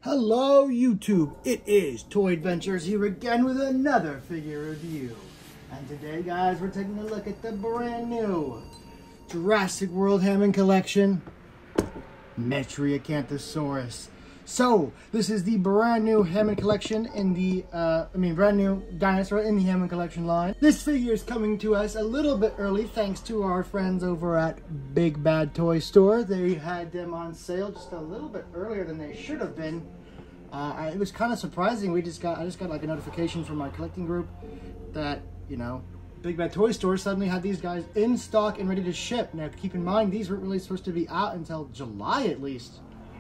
Hello YouTube, it is Toy Adventures here again with another figure review. And today guys, we're taking a look at the brand new Jurassic World Hammond Collection Metriacanthosaurus. So, this is the brand new Hammond Collection in the, brand new dinosaur in the Hammond Collection line. This figure is coming to us a little bit early thanks to our friends over at Big Bad Toy Store. They had them on sale just a little bit earlier than they should have been. It was kind of surprising. I just got like a notification from my collecting group that, you know, Big Bad Toy Store suddenly had these guys in stock and ready to ship. Now, keep in mind, these weren't really supposed to be out until July at least.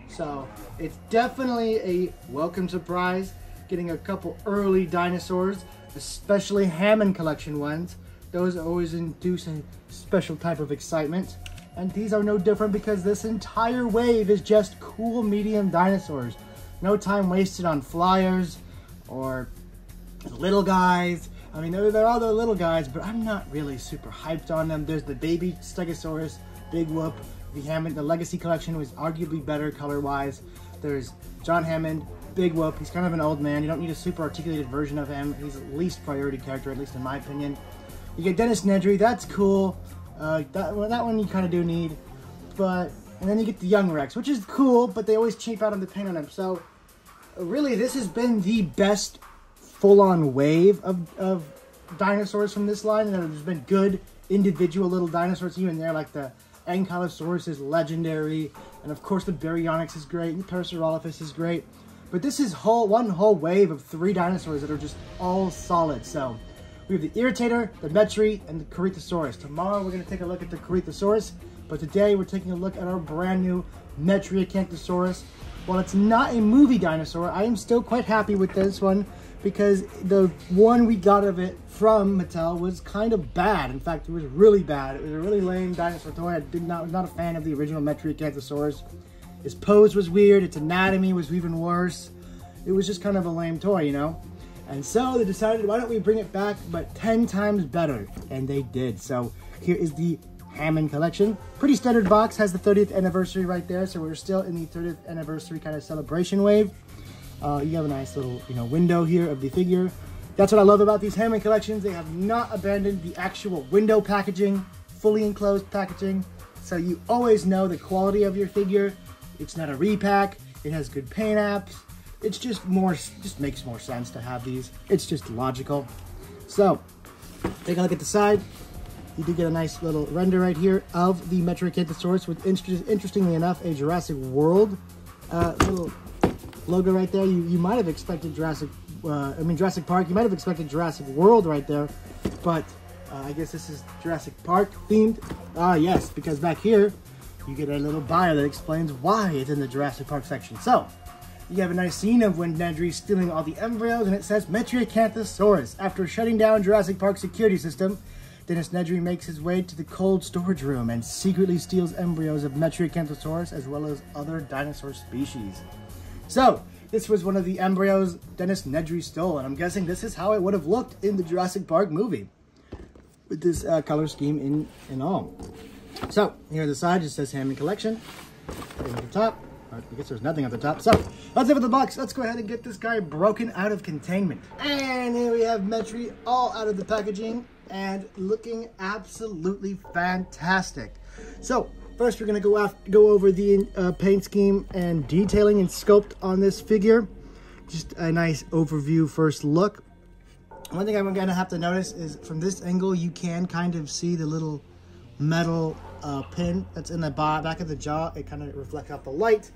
So, it's definitely a welcome surprise, getting a couple early dinosaurs, especially Hammond Collection ones. Those always induce a special type of excitement. And these are no different because this entire wave is just cool medium dinosaurs. No time wasted on flyers or little guys. I mean, they're all the little guys, but I'm not really super hyped on them. There's the baby Stegosaurus, Big Whoop. The Legacy Collection was arguably better color-wise. There's John Hammond, Big Whoop. He's kind of an old man. You don't need a super articulated version of him. He's the least priority character, at least in my opinion. You get Dennis Nedry. That's cool. That one you kind of do need. And then you get the Young Rex, which is cool, but they always cheap out on the paint on him. So, really, this has been the best full-on wave of dinosaurs from this line. And there's been good individual little dinosaurs here and there, like the Ankylosaurus is legendary, and of course the Baryonyx is great, and the Parasaurolophus is great. But this is one whole wave of 3 dinosaurs that are just all solid. So we have the Irritator, the Metri, and the Corythosaurus. Tomorrow we're going to take a look at the Corythosaurus, but today we're taking a look at our brand new Metriacanthosaurus. While it's not a movie dinosaur, I am still quite happy with this one because the one we got of it from Mattel was kind of bad. In fact, it was really bad. It was a really lame dinosaur toy. I was not a fan of the original Metriacanthosaurus. His pose was weird. Its anatomy was even worse. It was just kind of a lame toy, you know? And so they decided, why don't we bring it back, but 10 times better? And they did. So here is the Hammond Collection. Pretty standard box, has the 30th anniversary right there. So we're still in the 30th anniversary kind of celebration wave. You have a nice little, window here of the figure. That's what I love about these Hammond Collections. They have not abandoned the actual window packaging, fully enclosed packaging. So you always know the quality of your figure. It's not a repack. It has good paint apps. It's just makes more sense to have these. It's just logical. So, take a look at the side. You do get a nice little render right here of the Metriacanthosaurus with, interestingly enough, a Jurassic World little logo right there. You might have expected Jurassic Park. You might have expected Jurassic World right there, but I guess this is Jurassic Park themed. Yes, because back here you get a little bio that explains why it's in the Jurassic Park section. So you have a nice scene of when Nedry's stealing all the embryos, and it says Metriacanthosaurus. After shutting down Jurassic Park security system, Dennis Nedry makes his way to the cold storage room and secretly steals embryos of Metriacanthosaurus as well as other dinosaur species. So, this was one of the embryos Dennis Nedry stole, and I'm guessing this is how it would have looked in the Jurassic Park movie, with this color scheme in all. So, here on the side, it says Hammond Collection. At the top, I guess there's nothing at the top. So, that's it for the box. Let's go ahead and get this guy broken out of containment. And here we have Metri all out of the packaging and looking absolutely fantastic. So, first, we're going to go over the paint scheme and detailing and sculpt on this figure. Just a nice overview first look. One thing I'm going to have to notice is from this angle, you can kind of see the little metal pin that's in the back of the jaw. It kind of reflects off the light.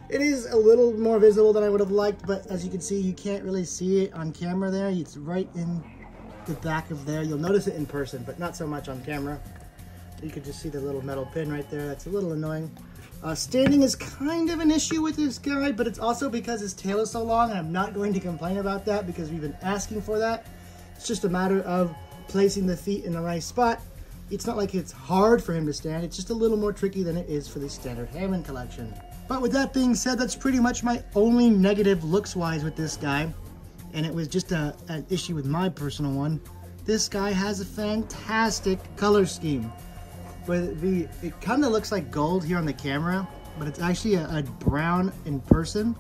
It is a little more visible than I would have liked, but as you can see, you can't really see it on camera there. It's right in the back of there. You'll notice it in person, but not so much on camera. You can just see the little metal pin right there. That's a little annoying. Standing is kind of an issue with this guy, but it's also because his tail is so long, and I'm not going to complain about that because we've been asking for that. It's just a matter of placing the feet in the right spot. It's not like it's hard for him to stand. It's just a little more tricky than it is for the standard Hammond Collection. But with that being said, that's pretty much my only negative looks-wise with this guy. And it was just an issue with my personal one. This guy has a fantastic color scheme. But it kind of looks like gold here on the camera, but it's actually a brown in person.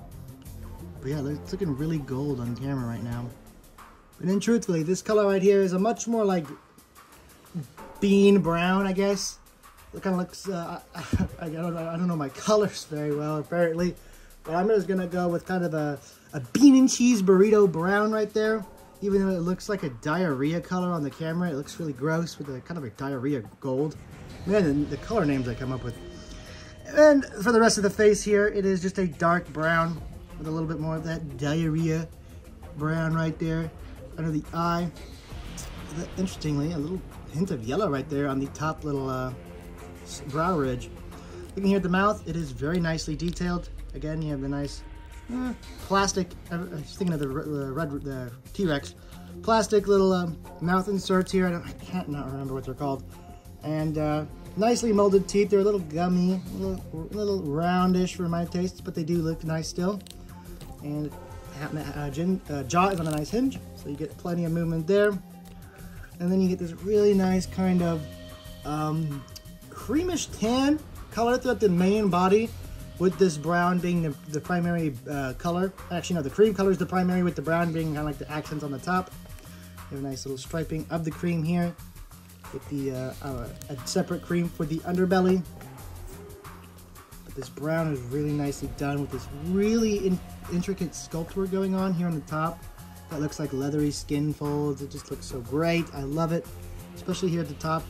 But yeah, it's looking really gold on camera right now. But then truthfully, this color right here is a much more like bean brown, I guess. It kind of looks, I don't know my colors very well, apparently. But I'm just going to go with kind of a bean and cheese burrito brown right there. Even though it looks like a diarrhea color on the camera, it looks really gross with a kind of a diarrhea gold. Man, the color names I come up with. And for the rest of the face here, it is just a dark brown with a little bit more of that diarrhea brown right there under the eye. Interestingly, a little hint of yellow right there on the top little brow ridge. Looking here at the mouth, it is very nicely detailed. Again, you have the nice plastic, I was thinking of the T-Rex, plastic little mouth inserts here. I can't not remember what they're called. And nicely molded teeth. They're a little gummy, a little roundish for my taste, but they do look nice still. And jaw is on a nice hinge, so you get plenty of movement there. And then you get this really nice kind of creamish tan color throughout the main body, with this brown being the primary color. Actually, no, the cream color is the primary, with the brown being kind of like the accents on the top. You have a nice little striping of the cream here, with the a separate cream for the underbelly. But this brown is really nicely done with this really intricate sculpt work going on here on the top. That looks like leathery skin folds. It just looks so great. I love it, especially here at the top.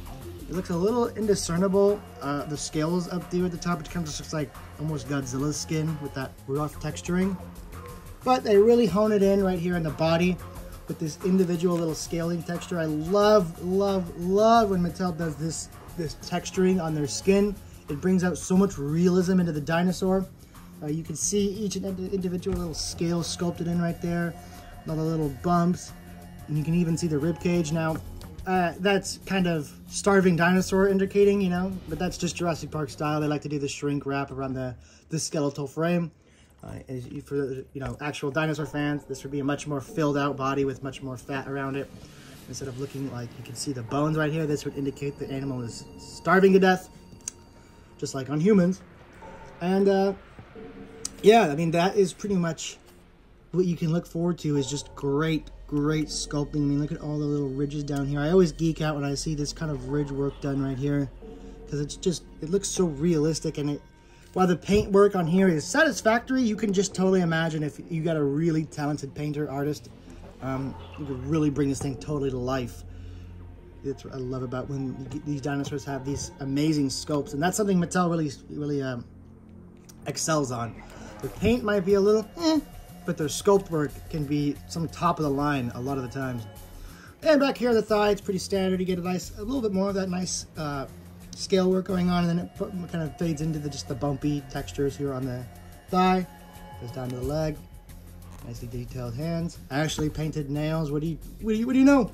It looks a little indiscernible. The scales up there at the top, it kind of just looks like almost Godzilla's skin with that rough texturing. But they really hone it in right here in the body with this individual little scaling texture. I love, love, love when Mattel does this texturing on their skin. It brings out so much realism into the dinosaur. You can see each individual little scale sculpted in right there. All the little bumps. And you can even see the rib cage. Now, that's kind of starving dinosaur indicating, you know, but that's just Jurassic Park style. They like to do the shrink wrap around the skeletal frame. For actual dinosaur fans, this would be a much more filled out body with much more fat around it. Instead of looking like you can see the bones right here, this would indicate the animal is starving to death, just like on humans. And yeah, I mean, that is pretty much what you can look forward to, is just great sculpting. I mean, look at all the little ridges down here. I always geek out when I see this kind of ridge work done right here, because it looks so realistic. And while the paint work on here is satisfactory, you can just totally imagine if you got a really talented painter, artist, you could really bring this thing totally to life. That's what I love about when these dinosaurs have these amazing sculpts, and that's something Mattel really excels on. The paint might be a little but their sculpt work can be some top of the line a lot of the times. And back here on the thigh, it's pretty standard. You get a little bit more of that nice scale work going on, and then it kind of fades into just the bumpy textures here on the thigh. Goes down to the leg. Nicely detailed hands. Actually painted nails. What do you know?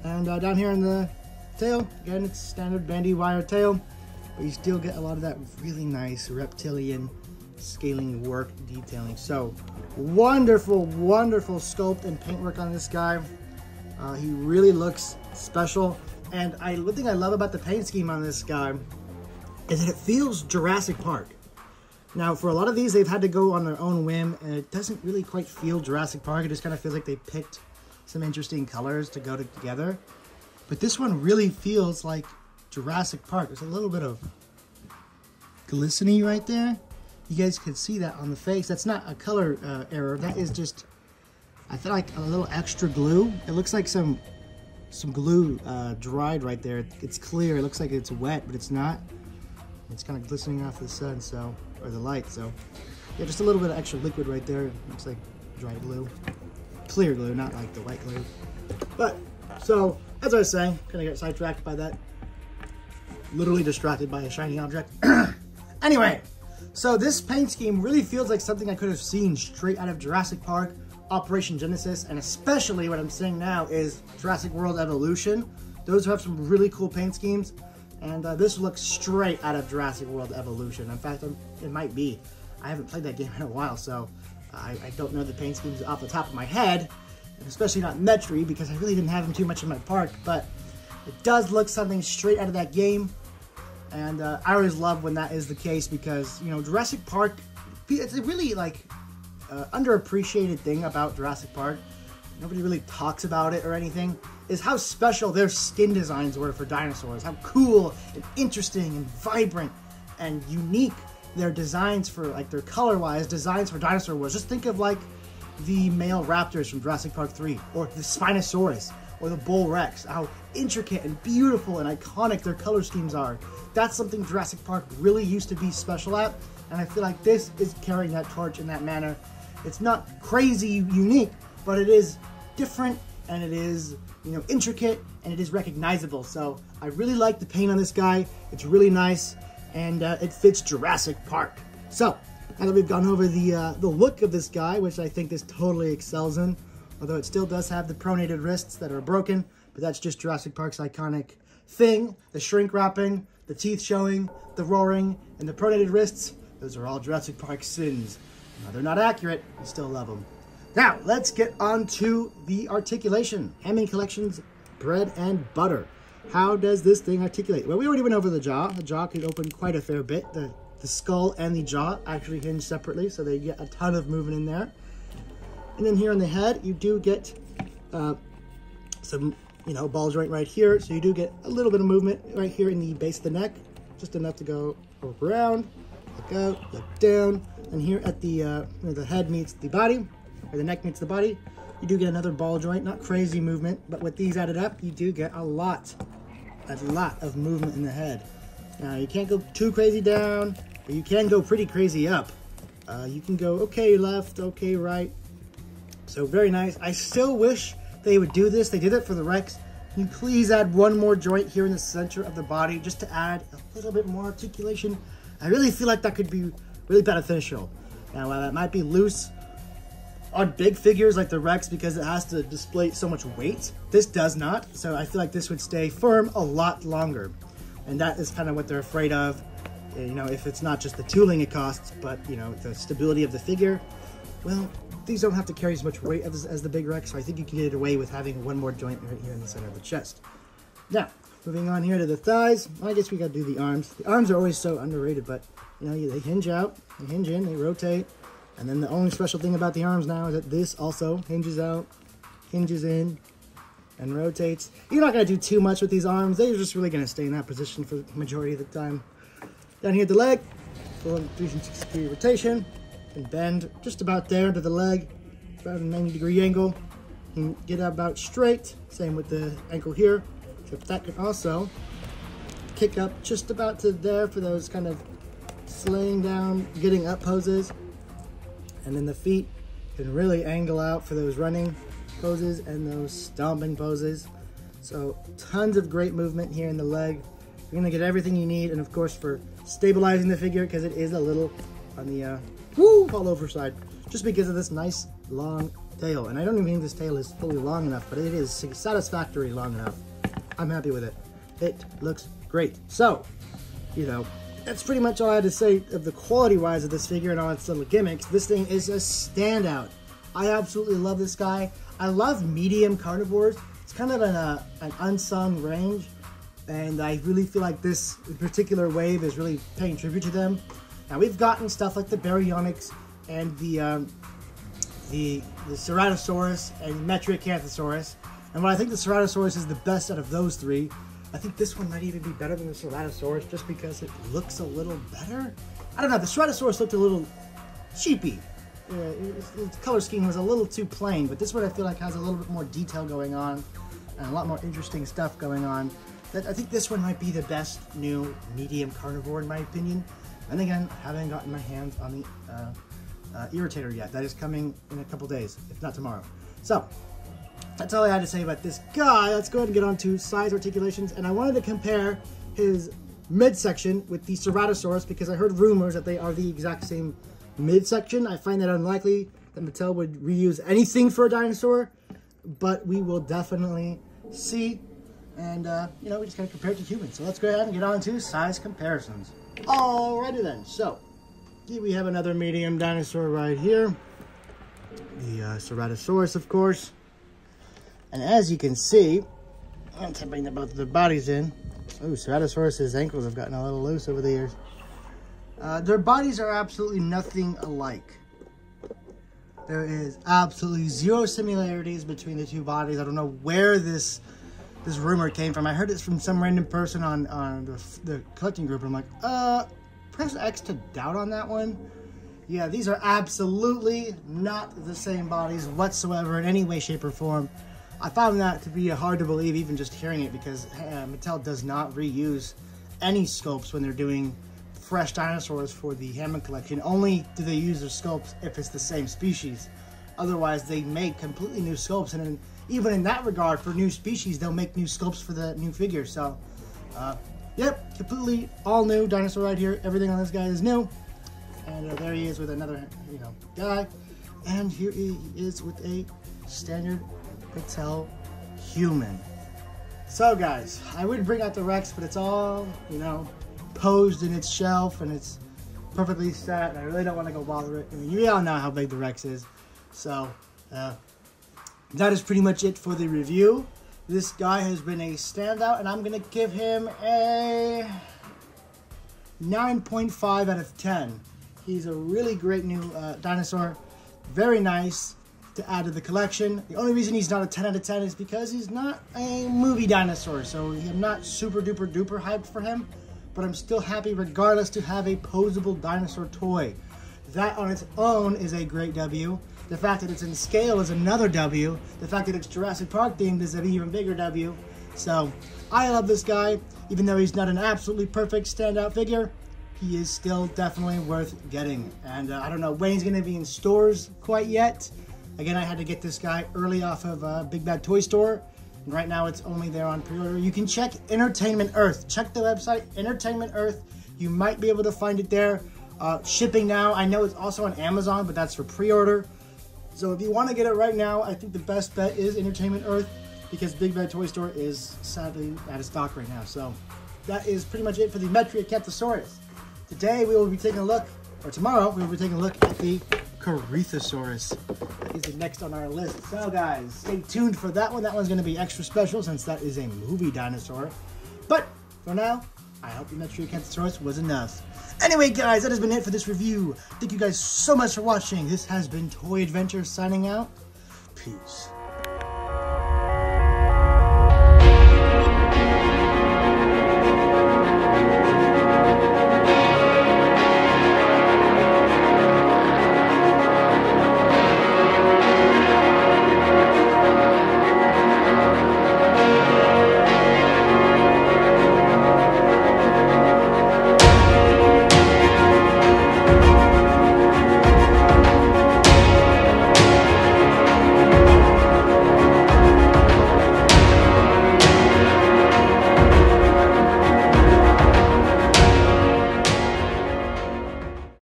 And down here on the tail, again, it's standard bandy wire tail, but you still get a lot of that really nice reptilian scaling work detailing. So wonderful sculpt and paint work on this guy. He really looks special. And one thing I love about the paint scheme on this guy is that it feels Jurassic Park. Now, for a lot of these, they've had to go on their own whim, and it doesn't really quite feel Jurassic Park. It just kind of feels like they picked some interesting colors to go together. But this one really feels like Jurassic Park. There's a little bit of glistening right there. You guys can see that on the face. That's not a color error. That is just, I feel like a little extra glue. It looks like some glue dried right there. It's clear. It looks like it's wet, but it's not. It's kind of glistening off the sun, or the light. So yeah, just a little bit of extra liquid right there. It looks like dry glue, clear glue, not like the white glue. But so as I was saying, kind of got sidetracked by that. Literally distracted by a shiny object. Anyway. So this paint scheme really feels like something I could have seen straight out of Jurassic Park, Operation Genesis, and especially what I'm saying now is Jurassic World Evolution. Those have some really cool paint schemes, and this looks straight out of Jurassic World Evolution. In fact, it might be. I haven't played that game in a while, so I don't know the paint schemes off the top of my head, and especially not Metri, because I really didn't have them too much in my park, but it does look something straight out of that game. And I always love when that is the case, because, you know, Jurassic Park, it's really like underappreciated thing about Jurassic Park, nobody really talks about it or anything, is how special their skin designs were for dinosaurs. How cool and interesting and vibrant and unique their designs for, like, their color-wise designs for dinosaur was. Just think of, like, the male raptors from Jurassic Park 3, or the Spinosaurus, or the Bull Rex. How intricate and beautiful and iconic their color schemes are. That's something Jurassic Park really used to be special at, and I feel like this is carrying that torch in that manner. It's not crazy unique, but it is different, and it is, you know, intricate, and it is recognizable. So I really like the paint on this guy. It's really nice, and it fits Jurassic Park. So now that we've gone over the look of this guy, which I think this totally excels in, although it still does have the pronated wrists that are broken, but that's just Jurassic Park's iconic thing. The shrink wrapping, the teeth showing, the roaring, and the pronated wrists, those are all Jurassic Park sins. Now, they're not accurate, I still love them. Now, let's get on to the articulation. Hammond Collection's bread and butter. How does this thing articulate? Well, we already went over the jaw. The jaw can open quite a fair bit. The skull and the jaw actually hinge separately, so they get a ton of movement in there. And then here on the head, you do get some, you know, ball joint right here. So you do get a little bit of movement right here in the base of the neck, just enough to go around, look out, look down. And here at the, where the head meets the body, or the neck meets the body, you do get another ball joint, not crazy movement, but with these added up, you do get a lot of movement in the head. Now, you can't go too crazy down, but you can go pretty crazy up. You can go okay left, okay right. So very nice. I still wish they would do this. They did it for the Rex. Can you please add one more joint here in the center of the body just to add a little bit more articulation? I really feel like that could be really beneficial. Now, while that might be loose on big figures like the Rex because it has to display so much weight, this does not. So I feel like this would stay firm a lot longer. And that is kind of what they're afraid of. You know, if it's not just the tooling it costs, but, you know, the stability of the figure. Well, these don't have to carry as much weight as the big Rex, so I think you can get away with having one more joint right here in the center of the chest. Now, moving on here to the thighs. Well, I guess we got to do the arms. The arms are always so underrated, but, you know, they hinge out, they hinge in, they rotate. And then the only special thing about the arms now is that this also hinges out, hinges in, and rotates. You're not going to do too much with these arms. They're just really going to stay in that position for the majority of the time. Down here at the leg, full 360-degree rotation, and bend just about there to the leg, about a 90-degree angle. You can get about straight, same with the ankle here. So that can also kick up just about to there for those kind of slaying down, getting up poses. And then the feet can really angle out for those running poses and those stomping poses. So tons of great movement here in the leg. You're gonna get everything you need, and of course for stabilizing the figure, because it is a little on the fall over side, just because of this nice long tail. And I don't even think this tail is fully long enough, but it is satisfactory long enough. I'm happy with it. It looks great. So, you know, that's pretty much all I had to say of the quality-wise of this figure and all its little gimmicks. This thing is a standout. I absolutely love this guy. I love medium carnivores. It's kind of an unsung range, and I really feel like this particular wave is really paying tribute to them. Now, we've gotten stuff like the Baryonyx and the Ceratosaurus and Metriacanthosaurus, and while I think the Ceratosaurus is the best out of those three, I think this one might even be better than the Ceratosaurus just because it looks a little better. I don't know, the Ceratosaurus looked a little cheapy. Its color scheme was a little too plain, but this one I feel like has a little bit more detail going on and a lot more interesting stuff going on. I think this one might be the best new medium carnivore in my opinion. And again, I haven't gotten my hands on the Irritator yet. That is coming in a couple days, if not tomorrow. So, that's all I had to say about this guy. Let's go ahead and get on to size articulations. And I wanted to compare his midsection with the Ceratosaurus because I heard rumors that they are the exact same midsection. I find that unlikely that Mattel would reuse anything for a dinosaur, but we will definitely see. And, you know, we just gotta compare it to humans. So let's go ahead and get on to size comparisons. Alrighty then, so here we have another medium dinosaur right here. The Ceratosaurus, of course. And as you can see, I'm tapping both of the bodies in. Oh, Ceratosaurus's ankles have gotten a little loose over the years. Their bodies are absolutely nothing alike. There is absolutely zero similarities between the two bodies. I don't know where this rumor came from. I heard it from some random person on the collecting group. I'm like, press X to doubt on that one. Yeah, these are absolutely not the same bodies whatsoever in any way, shape, or form. I found that to be hard to believe even just hearing it, because Mattel does not reuse any sculpts when they're doing fresh dinosaurs for the Hammond Collection. Only do they use their sculpts if it's the same species. Otherwise, they make completely new sculpts, and even in that regard, for new species, they'll make new sculpts for the new figure. So, yep, completely all new dinosaur right here. Everything on this guy is new. And there he is with another, guy. And here he is with a standard Mattel human. So guys, I would bring out the Rex, but it's all, posed in its shelf and it's perfectly set. And I really don't want to go bother it. I mean, you all know how big the Rex is. So, that is pretty much it for the review. This guy has been a standout, and I'm going to give him a 9.5 out of 10. He's a really great new dinosaur. Very nice to add to the collection. The only reason he's not a 10 out of 10 is because he's not a movie dinosaur. So I'm not super duper duper hyped for him. But I'm still happy regardless to have a posable dinosaur toy. That on its own is a great W. The fact that it's in scale is another W. The fact that it's Jurassic Park themed is an even bigger W. So I love this guy. Even though he's not an absolutely perfect standout figure, he is still definitely worth getting. And I don't know when he's going to be in stores quite yet. Again, I had to get this guy early off of Big Bad Toy Store. And right now it's only there on pre-order. You can check Entertainment Earth. Check the website, Entertainment Earth. You might be able to find it there. Shipping now. I know it's also on Amazon, but that's for pre-order. So if you want to get it right now, I think the best bet is Entertainment Earth, because Big Bad Toy Store is sadly out of stock right now. So that is pretty much it for the Metriacanthosaurus. Today we will be taking a look, or tomorrow we will be taking a look at the Corethosaurus. That is the next on our list. So guys, stay tuned for that one. That one's going to be extra special since that is a movie dinosaur. But for now, I hope the Metriacanthosaurus was enough. Anyway guys, that has been it for this review. Thank you guys so much for watching. This has been Toy Adventure signing out. Peace.